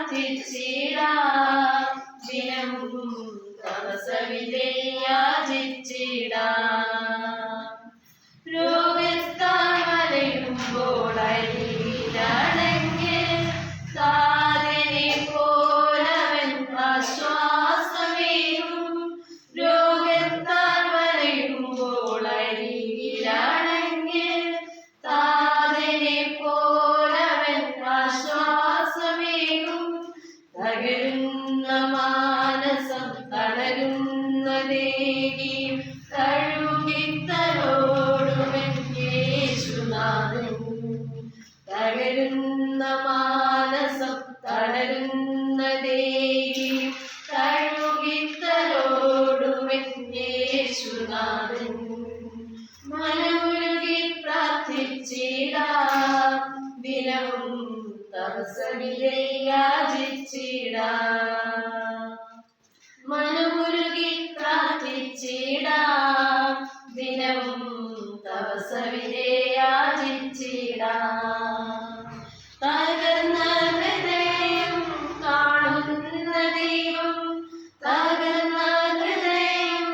പ്രാർത്ഥിച്ചിടാം ദിനവും തപസ്സവിധേ യാചിച്ചിടാം. രോഗത്താൽ വലയുമ്പോൾ അരികിലണഞ്ഞ് താതനെ പോലവൻ ആശ്വാസമേകും. രോഗത്താൽ വലയുമ്പോൾ അരികിലണഞ്ഞ് താതനെ പോലവൻ ആശ്വാസമേകും. തകരുന്ന മാനസം തളരുന്ന ദേവി കഴുകിത്തലോടുവൻ യേശുനാഥൻ. തകരുന്ന മാനസം തളരുന്ന ദേവി കഴുകിത്തലോടുവൻ യേശുനാഥൻ. മനമുരുകി പ്രാർത്ഥിച്ചിടാം ദിനവും തപസ്സവിധേ യാചിച്ചിടാം. മനമുരുകി പ്രാർത്ഥിച്ചിടാം ദിനവും തപസ്സവിധേ യാചിച്ചിടാം. തകർന്ന ഹൃദയം കാണുന്ന ദൈവം, തകർന്ന ഹൃദയം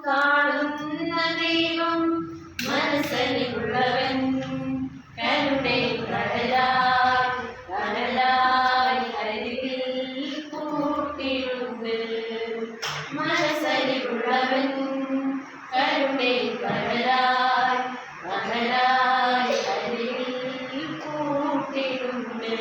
കാണുന്ന ദൈവം, മനസ്സലിവുള്ളവൻ കരുണയിൽ കടലായി അരികിൽ കൂട്ടിടുന്നു. മനസ്സലിവുള്ളവൻ കരുണയിൽ കടലായി അരികിൽ കൂട്ടിടുന്നു.